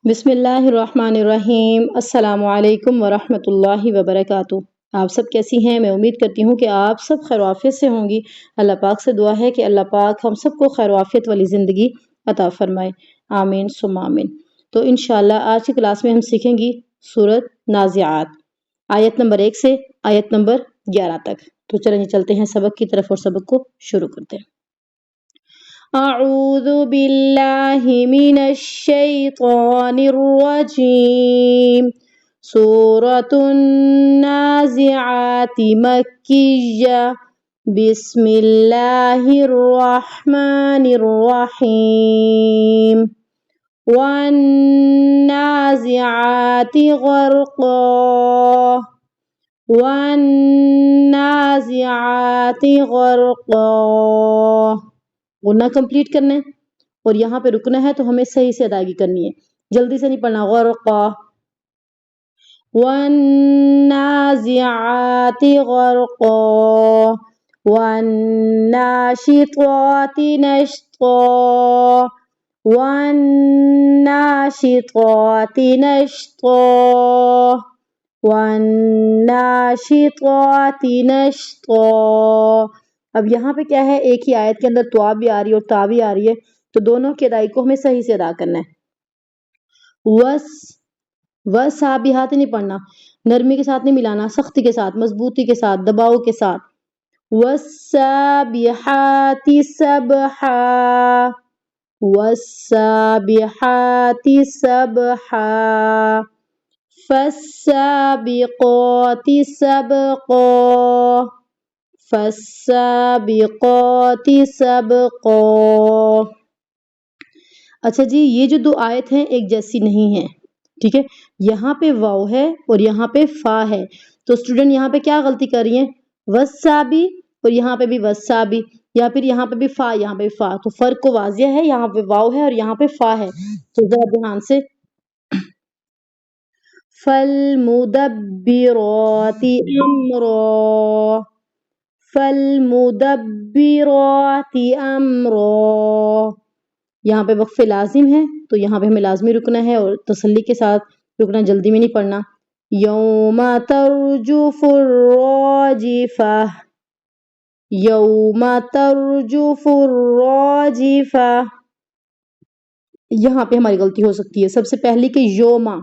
بسم اللہ الرحمن الرحیم۔ السلام علیکم ورحمۃ اللہ وبرکاتہ۔ آپ سب کیسی ہیں؟ میں امید کرتی ہوں کہ آپ سب خیر و عافیت سے ہوں گی۔ اللہ پاک سے دعا ہے کہ اللہ پاک ہم سب کو خیر و عافیت والی زندگی عطا فرمائے، آمین ثم آمین۔ تو انشاءاللہ آج کی کلاس میں ہم سیکھیں گی سورۃ نازعات، آیت نمبر 1 سے آیت نمبر 11 تک۔ تو چلیں چلتے ہیں سبق کی طرف اور سبق کو شروع کرتے ہیں۔ اعوذ باللہ من الشیطان الرجیم۔ سورۃ النازعات مکیہ۔ بسم اللہ الرحمن الرحیم۔ والنازعات غرقا۔ والنازعات غرقا۔ غنہ کمپلیٹ کرنا ہے اور یہاں پہ رکنا ہے تو ہمیں صحیح سے ادائیگی کرنی ہے، جلدی سے نہیں پڑھنا۔ غرقا، والنازعات غرقا، والناشطات نشطا، والناشطات نشطا، والناشطات نشطا۔ اب یہاں پہ کیا ہے، ایک ہی آیت کے اندر توا بھی آ رہی ہے اور تا بھی آ رہی ہے، تو دونوں کی ادائی کو ہمیں صحیح سے ادا کرنا ہے۔ وسابحات نہیں پڑھنا، نرمی کے ساتھ نہیں ملانا، سختی کے ساتھ، مضبوطی کے ساتھ، دباؤ کے ساتھ۔ والسابحات سبحا، والسابحات سبحا، فالسابقات سبقا، فالسابقات سبقا۔ اچھا جی، یہ جو دو آیت ہیں ایک جیسی نہیں ہیں، ٹھیک ہے؟ یہاں پہ واو ہے اور یہاں پہ فا ہے، تو اسٹوڈنٹ یہاں پہ کیا غلطی کر رہی ہیں؟ وسابی، اور یہاں پہ بھی وسابی، یا پھر یہاں پہ بھی فا یہاں پہ فا، تو فرق کو واضح ہے، یہاں پہ واو ہے اور یہاں پہ فا ہے، تو ذرا دھیان سے۔ فالمدبرات امرا، فالمدبرات امرا۔ یہاں پہ وقف لازم ہے تو یہاں پہ ہمیں لازمی رکنا ہے اور تسلی کے ساتھ رکنا، جلدی میں نہیں پڑھنا۔ یوم ترجف الراجفہ، یوم ترجف الراجفہ۔ یہاں پہ ہماری غلطی ہو سکتی ہے، سب سے پہلی کہ یوما،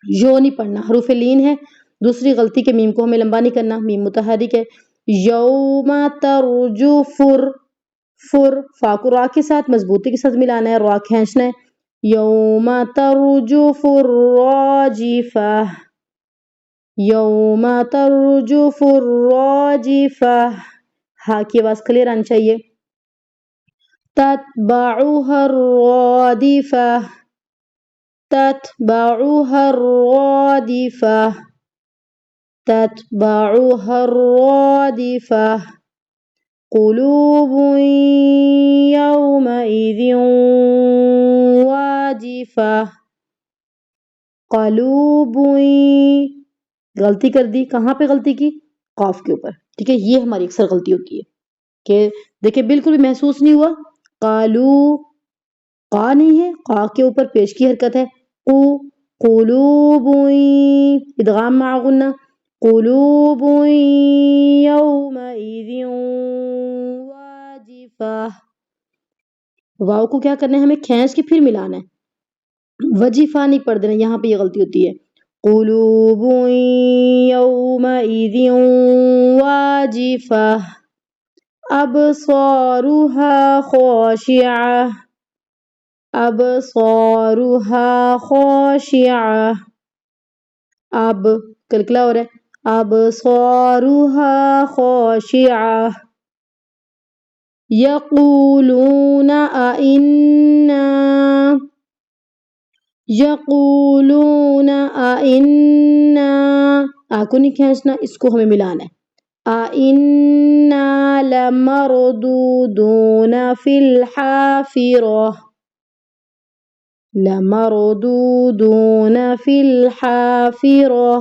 یو نہیں پڑھنا، حروف لین ہے۔ دوسری غلطی کہ میم کو ہمیں لمبا نہیں کرنا، میم متحرک ہے۔ یوم ترجف، فر، فا کو را کے ساتھ مضبوطی کے ساتھ ملانا ہے، را کھینچنا ہے۔ یوم ترجف الراجفہ، یوم ترجف الراجفہ۔ ہا کی آواز کلیئر آنی چاہیے۔ تتبعها الرادفہ، تتبعها الرادفہ، تتبعها الرادفہ۔ قلوب یومئذ واجفہ، قلوب، غلطی کر دی، کہاں پہ غلطی کی؟ قاف کے اوپر، ٹھیک ہے؟ یہ ہماری اکثر غلطی ہوتی ہے کہ دیکھیں بالکل بھی محسوس نہیں ہوا، قالو، قا نہیں ہے، قا کے اوپر پیش کی حرکت ہے، قو، قلوب، ادغام مع غنہ، قلوب یومئذ واجفہ۔ واو کو کیا کرنا ہے، ہمیں کھینچ کے پھر ملانا ہے، وجیفہ نہیں پڑھ دینا، یہاں پہ یہ غلطی ہوتی ہے۔ قلوب یومئذ واجفہ، ابصارها خاشعہ، ابصارها خاشعہ۔ اب کلکلا ہو رہا ہے، ابصارها خاشعہ۔ یقولون ائنا، یقولون ائنا، آ کو نہیں کھینچنا، اس کو ہمیں ملانا ہے۔ ائنا لمردودون فی الحافرہ، لمردودون فی الحافرہ۔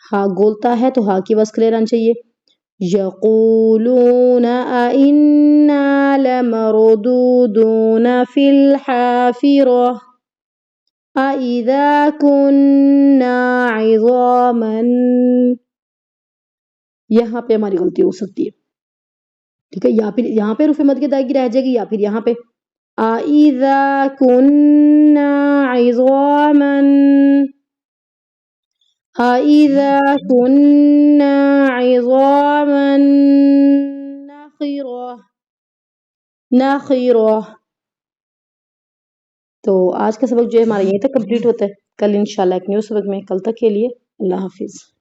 ہا گولتا ہے تو ہا کی آواز کلیئر آنی چاہیے۔ یقولون ائنا لمردودون فی الحافرہ۔ أَإِذَا كُنَّا عِظَامًا، یہاں پہ ہماری غلطی ہو سکتی ہے، ٹھیک ہے، یا پھر یہاں پہ رفع مد کی ادائیگی رہ جائے گی، یا پھر یہاں پہ أَإِذَا كُنَّا عِظَامًا، أَإِذَا كُنَّا عِظَامًا نَخِرَةً۔ تو آج کا سبق جو ہے ہمارا یہیں تک کمپلیٹ ہوتا ہے، کل انشاءاللہ ایک نیو سبق میں، کل تک کے لیے اللہ حافظ۔